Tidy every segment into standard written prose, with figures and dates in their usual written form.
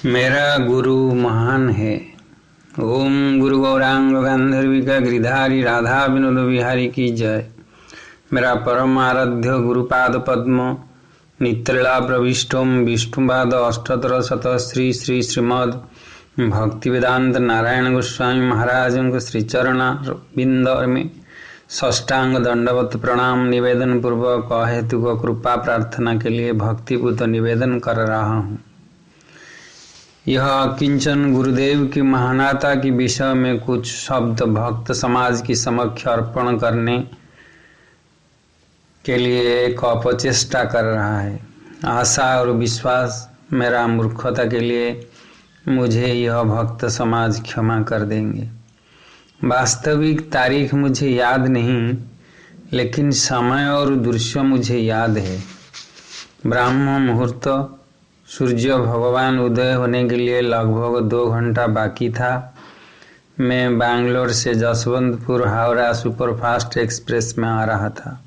मेरा गुरु महान है। ओम गुरु गौरांग गांधर्विका गिरिधारी राधा विनोद विहारी की जय। मेरा परम आराध्य गुरुपाद पद्म नित्रिला प्रविष्टोम विष्णुपाद अष्टोत्तर शत श्री श्री श्रीमद भक्ति वेदांत नारायण गोस्वामी महाराज श्रीचरणा बिंद में षष्टांग दंडवत प्रणाम निवेदन पूर्वक अहेतुक कृपा प्रार्थना के लिए भक्तिपूत निवेदन कर रहा हूँ। यह किंचन गुरुदेव की महानता के विषय में कुछ शब्द भक्त समाज की समक्ष अर्पण करने के लिए एक अपचेष्टा कर रहा है। आशा और विश्वास मेरा मूर्खता के लिए मुझे यह भक्त समाज क्षमा कर देंगे। वास्तविक तारीख मुझे याद नहीं, लेकिन समय और दृश्य मुझे याद है। ब्राह्म मुहूर्त, सूर्य भगवान उदय होने के लिए लगभग 2 घंटा बाकी था। मैं बैंगलोर से जसवंतपुर हावड़ा सुपरफास्ट एक्सप्रेस में आ रहा था।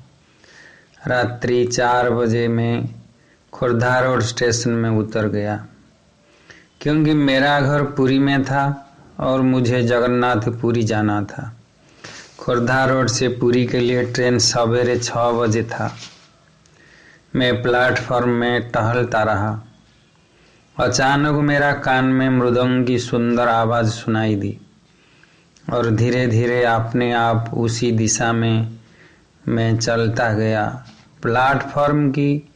रात्रि 4 बजे मैं खुर्दा रोड स्टेशन में उतर गया, क्योंकि मेरा घर पुरी में था और मुझे जगन्नाथपुरी जाना था। खुर्दा रोड से पुरी के लिए ट्रेन सवेरे 6 बजे था। मैं प्लेटफॉर्म में टहलता रहा। अचानक मेरा कान में मृदंग की सुंदर आवाज़ सुनाई दी और धीरे धीरे अपने आप उसी दिशा में मैं चलता गया। प्लेटफॉर्म की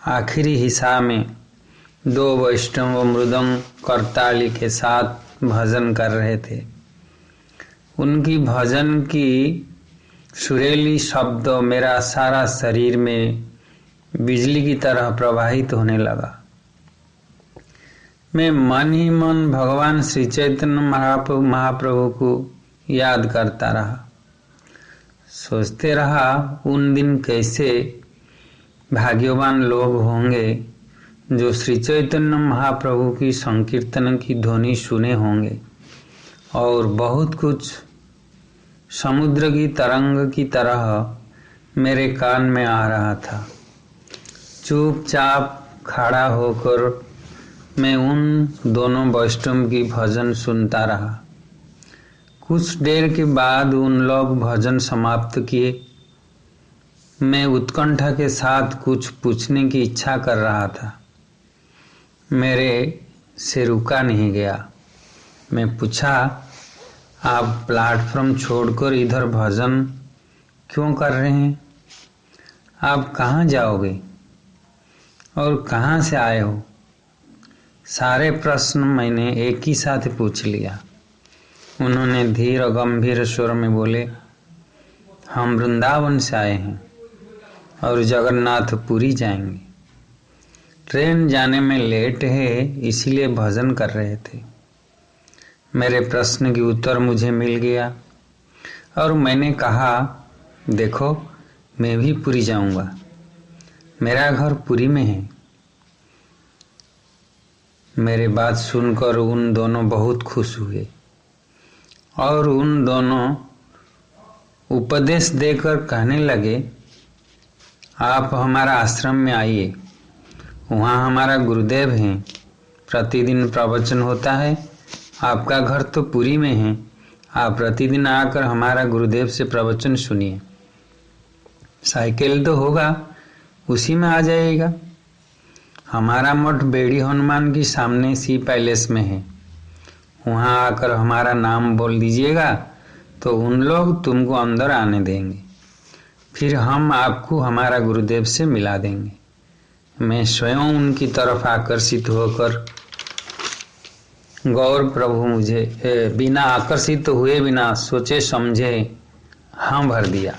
आखिरी हिस्सा में 2 वैष्णव मृदंग करताली के साथ भजन कर रहे थे। उनकी भजन की सुरीली शब्द मेरा सारा शरीर में बिजली की तरह प्रवाहित होने लगा। मैं मन ही मन भगवान श्री चैतन्य महाप्रभु को याद करता रहा। सोचते रहा, उन दिन कैसे भाग्यवान लोग होंगे जो श्री चैतन्य महाप्रभु की संकीर्तन की ध्वनि सुने होंगे। और बहुत कुछ समुद्र की तरंग की तरह मेरे कान में आ रहा था। चुपचाप खड़ा होकर मैं उन दोनों वैष्णव की भजन सुनता रहा। कुछ देर के बाद उन लोग भजन समाप्त किए। मैं उत्कंठा के साथ कुछ पूछने की इच्छा कर रहा था। मेरे से रुका नहीं गया। मैं पूछा, आप प्लेटफॉर्म छोड़कर इधर भजन क्यों कर रहे हैं? आप कहाँ जाओगे और कहाँ से आए हो? सारे प्रश्न मैंने एक ही साथ पूछ लिया। उन्होंने धीर और गंभीर स्वर में बोले, हम वृंदावन से आए हैं और जगन्नाथपुरी जाएंगे। ट्रेन जाने में लेट है, इसीलिए भजन कर रहे थे। मेरे प्रश्न की उत्तर मुझे मिल गया और मैंने कहा, देखो, मैं भी पुरी जाऊंगा। मेरा घर पुरी में है। मेरी बात सुनकर उन दोनों बहुत खुश हुए और उन दोनों उपदेश देकर कहने लगे, आप हमारा आश्रम में आइए। वहाँ हमारा गुरुदेव हैं। प्रतिदिन प्रवचन होता है। आपका घर तो पुरी में है। आप प्रतिदिन आकर हमारा गुरुदेव से प्रवचन सुनिए। साइकिल तो होगा, उसी में आ जाइएगा। हमारा मठ बेड़ी हनुमान की सामने सी पैलेस में है। वहाँ आकर हमारा नाम बोल दीजिएगा तो उन लोग तुमको अंदर आने देंगे। फिर हम आपको हमारा गुरुदेव से मिला देंगे। मैं स्वयं उनकी तरफ आकर्षित होकर गौर प्रभु मुझे बिना आकर्षित हुए बिना सोचे समझे हाँ भर दिया।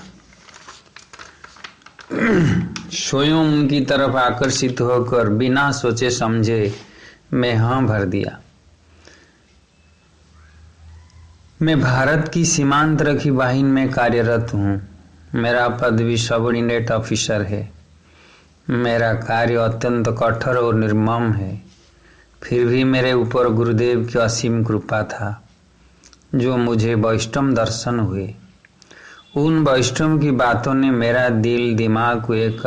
स्वयं उनकी तरफ आकर्षित होकर बिना सोचे समझे मैं हाँ भर दिया। मैं भारत की सीमांत रखी वाहिनी में कार्यरत हूँ। मेरा पद भी सबऑर्डिनेट ऑफिसर है। मेरा कार्य अत्यंत कठोर और निर्मम है। फिर भी मेरे ऊपर गुरुदेव की असीम कृपा था, जो मुझे वैष्णव दर्शन हुए। उन वैष्णव की बातों ने मेरा दिल दिमाग को एक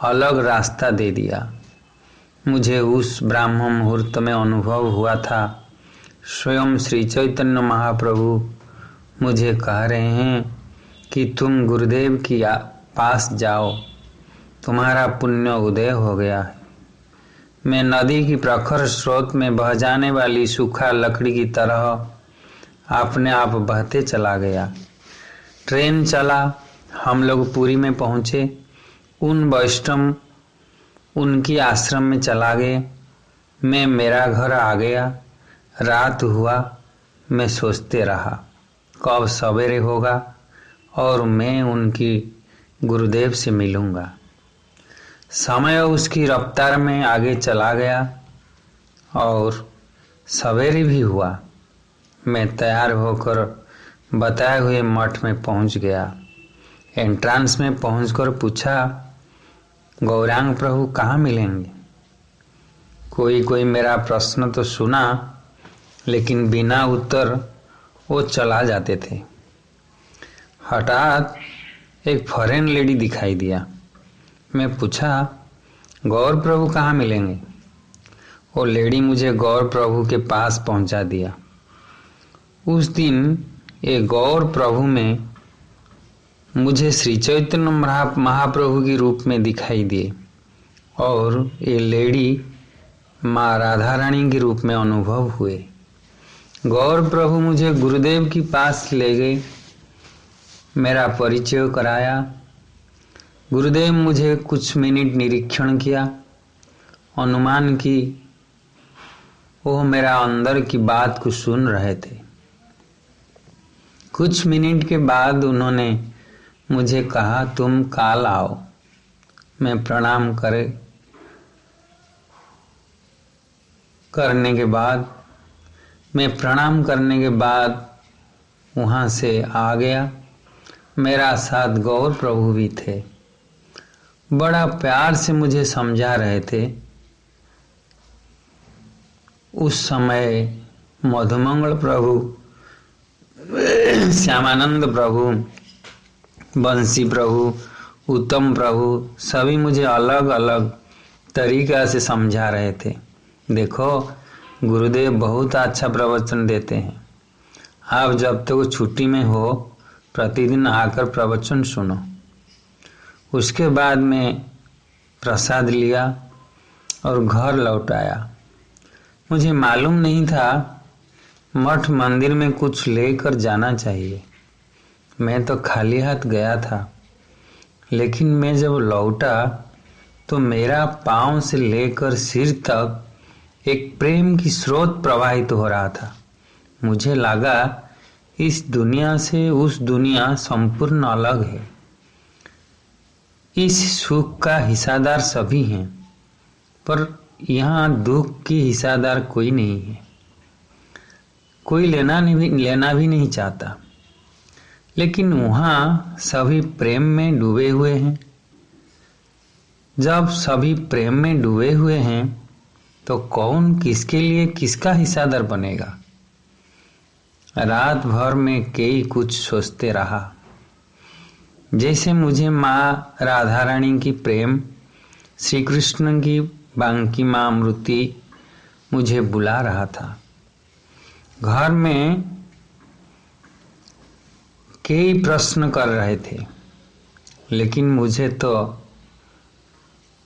अलग रास्ता दे दिया। मुझे उस ब्राह्म मुहूर्त में अनुभव हुआ था। स्वयं श्री चैतन्य महाप्रभु मुझे कह रहे हैं कि तुम गुरुदेव की पास जाओ, तुम्हारा पुण्य उदय हो गया है। मैं नदी की प्रखर स्रोत में बह जाने वाली सूखा लकड़ी की तरह अपने आप बहते चला गया। ट्रेन चला, हम लोग पुरी में पहुँचे। उन वैष्णव उनकी आश्रम में चला गए। मैं मेरा घर आ गया। रात हुआ, मैं सोचते रहा कब सवेरे होगा और मैं उनकी गुरुदेव से मिलूँगा। समय उसकी रफ्तार में आगे चला गया और सवेरे भी हुआ। मैं तैयार होकर बताए हुए मठ में पहुंच गया। एंट्रांस में पहुंचकर पूछा, गौरांग प्रभु कहाँ मिलेंगे? कोई मेरा प्रश्न तो सुना, लेकिन बिना उत्तर वो चला जाते थे। हठात एक फॉरेन लेडी दिखाई दिया। मैं पूछा, गौर प्रभु कहाँ मिलेंगे? वो लेडी मुझे गौर प्रभु के पास पहुंचा दिया। उस दिन ये गौर प्रभु में मुझे श्री चैतन्य महाप्रभु के रूप में दिखाई दिए और ये लेडी माँ राधा रानी के रूप में अनुभव हुए। गौर प्रभु मुझे गुरुदेव के पास ले गए, मेरा परिचय कराया। गुरुदेव मुझे कुछ मिनट निरीक्षण किया, अनुमान की वो मेरा अंदर की बात को सुन रहे थे। कुछ मिनट के बाद उन्होंने मुझे कहा, तुम काल आओ। मैं प्रणाम करने के बाद वहाँ से आ गया। मेरा साथ गौर प्रभु भी थे। बड़ा प्यार से मुझे समझा रहे थे। उस समय मधुमंगल प्रभु, श्यामानंद प्रभु, बंसी प्रभु, उत्तम प्रभु सभी मुझे अलग अलग तरीका से समझा रहे थे। देखो, गुरुदेव बहुत अच्छा प्रवचन देते हैं। आप जब तक छुट्टी में हो प्रतिदिन आकर प्रवचन सुनो। उसके बाद में प्रसाद लिया और घर लौट आया। मुझे मालूम नहीं था मठ मंदिर में कुछ लेकर जाना चाहिए। मैं तो खाली हाथ गया था, लेकिन मैं जब लौटा तो मेरा पांव से लेकर सिर तक एक प्रेम की स्रोत प्रवाहित हो रहा था। मुझे लगा इस दुनिया से उस दुनिया संपूर्ण अलग है। इस सुख का हिस्सादार सभी हैं, पर यहाँ दुख की हिस्सादार कोई नहीं है। कोई लेना भी नहीं चाहता, लेकिन वहाँ सभी प्रेम में डूबे हुए हैं। जब सभी प्रेम में डूबे हुए हैं तो कौन किसके लिए किसका हिस्सादार बनेगा? रात भर में कई कुछ सोचते रहा। जैसे मुझे माँ राधा रानी की प्रेम, श्री कृष्ण की बांकी माँ अमृति मुझे बुला रहा था। घर में कई प्रश्न कर रहे थे, लेकिन मुझे तो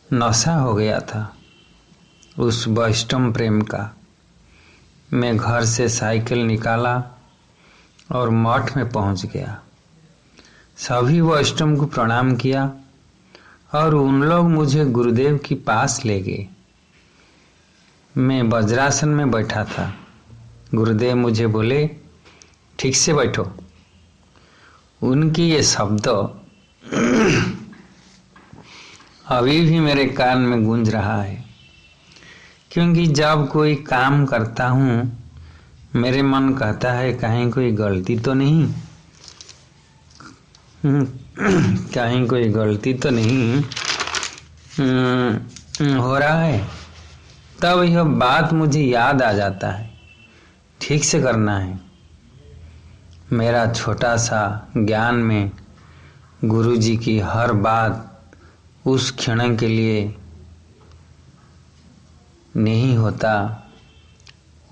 नशा हो गया था उस वैष्णव प्रेम का। मैं घर से साइकिल निकाला और मठ में पहुंच गया। सभी वैष्णव को प्रणाम किया और उन लोग मुझे गुरुदेव के पास ले गए। मैं वज्रासन में बैठा था। गुरुदेव मुझे बोले, ठीक से बैठो। उनकी ये शब्द अभी भी मेरे कान में गूंज रहा है, क्योंकि जब कोई काम करता हूँ मेरे मन कहता है कहीं कोई गलती तो नहीं, कहीं कोई गलती तो नहीं हो रहा है। तब यह बात मुझे याद आ जाता है, ठीक से करना है। मेरा छोटा सा ज्ञान में गुरुजी की हर बात उस क्षण के लिए नहीं होता,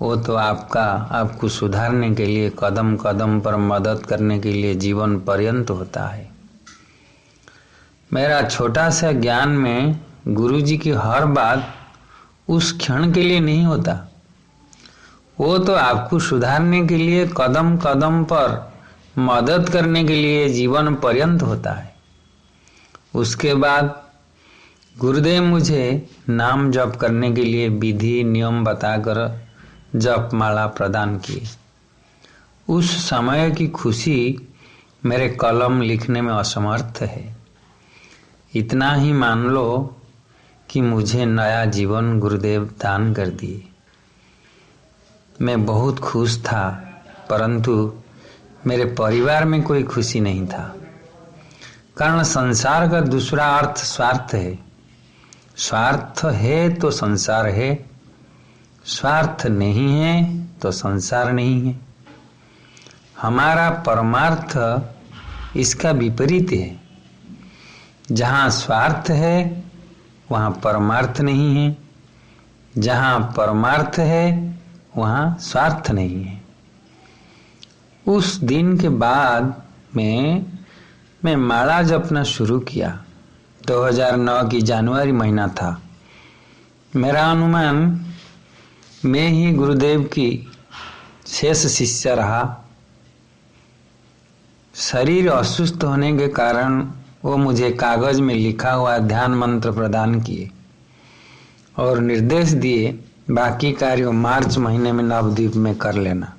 वो तो आपको सुधारने के लिए, कदम कदम पर मदद करने के लिए जीवन पर्यंत होता है। मेरा छोटा सा ज्ञान में गुरु जी की हर बात उस क्षण के लिए नहीं होता, वो तो आपको सुधारने के लिए, कदम कदम पर मदद करने के लिए जीवन पर्यंत होता है। उसके बाद गुरुदेव मुझे नाम जप करने के लिए विधि नियम बताकर जप माला प्रदान किए। उस समय की खुशी मेरे कलम लिखने में असमर्थ है। इतना ही मान लो कि मुझे नया जीवन गुरुदेव दान कर दिए। मैं बहुत खुश था, परंतु मेरे परिवार में कोई खुशी नहीं था, कारण संसार का दूसरा अर्थ स्वार्थ है। स्वार्थ है तो संसार है, स्वार्थ नहीं है तो संसार नहीं है। हमारा परमार्थ इसका विपरीत है। जहाँ स्वार्थ है वहाँ परमार्थ नहीं है, जहाँ परमार्थ है वहाँ स्वार्थ नहीं है। उस दिन के बाद मैं माला जपना शुरू किया। 2009 की जनवरी महीना था। मेरा अनुमान मैं ही गुरुदेव की शेष शिष्य रहा। शरीर असुस्थ होने के कारण वो मुझे कागज में लिखा हुआ ध्यान मंत्र प्रदान किए और निर्देश दिए, बाकी कार्य मार्च महीने में नवद्वीप में कर लेना।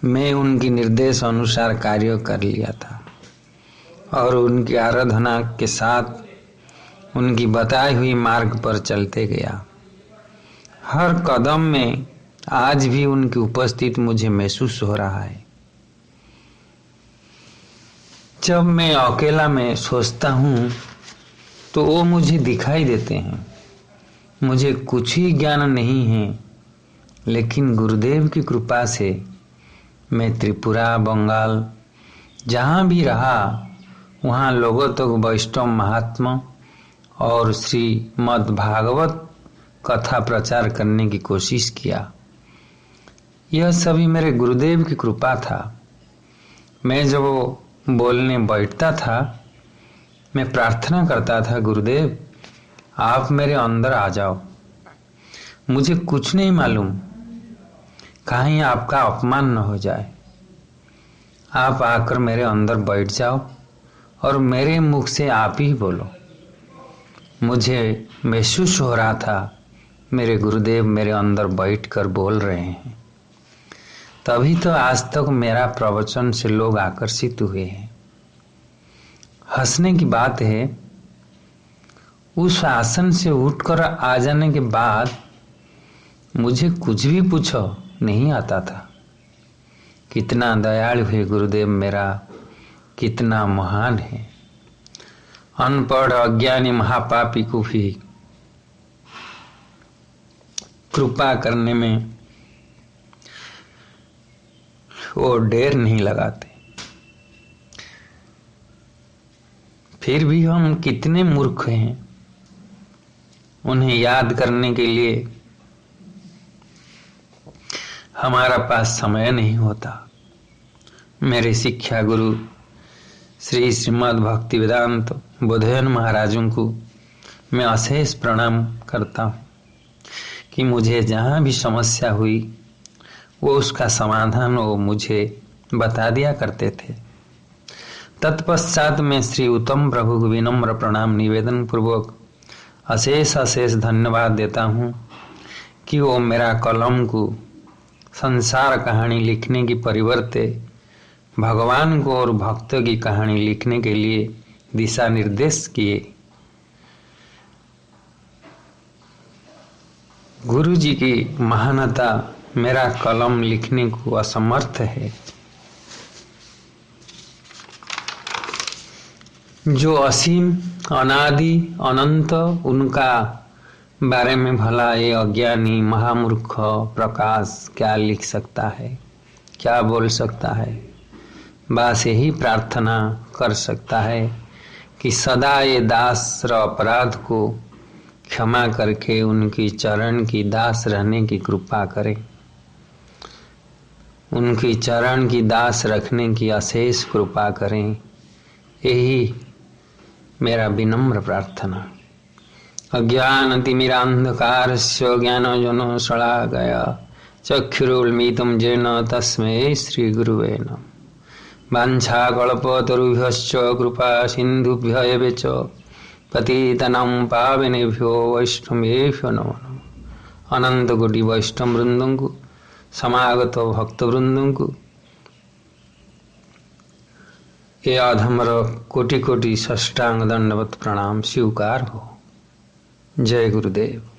मैं उनकी निर्देश अनुसार कार्य कर लिया था और उनकी आराधना के साथ उनकी बताई हुई मार्ग पर चलते गया। हर कदम में आज भी उनकी उपस्थिति मुझे महसूस हो रहा है। जब मैं अकेला में सोचता हूँ तो वो मुझे दिखाई देते हैं। मुझे कुछ ही ज्ञान नहीं है, लेकिन गुरुदेव की कृपा से मैं त्रिपुरा, बंगाल जहाँ भी रहा वहाँ लोगों तक वैष्णव महात्मा और श्रीमद् भागवत कथा प्रचार करने की कोशिश किया। यह सभी मेरे गुरुदेव की कृपा था। मैं जब बोलने बैठता था, मैं प्रार्थना करता था, गुरुदेव आप मेरे अंदर आ जाओ। मुझे कुछ नहीं मालूम, कहीं आपका अपमान न हो जाए। आप आकर मेरे अंदर बैठ जाओ और मेरे मुख से आप ही बोलो। मुझे महसूस हो रहा था मेरे गुरुदेव मेरे अंदर बैठकर बोल रहे हैं। तभी तो आज तक मेरा प्रवचन से लोग आकर्षित हुए हैं। हंसने की बात है, उस आसन से उठकर आ जाने के बाद मुझे कुछ भी पूछो नहीं आता था। कितना दयालु है गुरुदेव मेरा, कितना महान है। अनपढ़ अज्ञानी महापापी को भी कृपा करने में वो देर नहीं लगाते। फिर भी हम कितने मूर्ख हैं, उन्हें याद करने के लिए हमारा पास समय नहीं होता। मेरे शिक्षा गुरु श्री श्रीमद् भक्ति वेदांत बोधायन महाराजों को मैं अशेष प्रणाम करता हूँ कि मुझे जहाँ भी समस्या हुई वो उसका समाधान वो मुझे बता दिया करते थे। तत्पश्चात मैं श्री उत्तम प्रभु को विनम्र प्रणाम निवेदन पूर्वक अशेष अशेष धन्यवाद देता हूँ कि वो मेरा कलम को संसार कहानी लिखने की परिवर्ते भगवान को और भक्तों की कहानी लिखने के लिए दिशा निर्देश किए। गुरु जी की महानता मेरा कलम लिखने को असमर्थ है। जो असीम अनादि अनंत, उनका बारे में भला ये अज्ञानी महामूर्ख प्रकाश क्या लिख सकता है, क्या बोल सकता है। बस यही प्रार्थना कर सकता है कि सदा ये दास र अपराध को क्षमा करके उनकी चरण की दास रहने की कृपा करें। उनकी चरण की दास रखने की अशेष कृपा करें, यही मेरा विनम्र प्रार्थना। अज्ञानतिमिरान्धकारस्य ज्ञानजनो शलाकया चक्षुरुन्मीलितं येन तस्मै श्रीगुरुवे नमः। वाञ्छाकल्पतरुभ्यश्च कृपा सिन्धुभ्य एव च पतितानां पावनेभ्यो वैष्णवेभ्यो नमो नमः। अनंत कोटि वैष्णव वृंदों को, समागत भक्त वृंदों को ये अधमर कोटि कोटि साष्टांग दंडवत प्रणाम स्वीकार हो। जय गुरुदेव।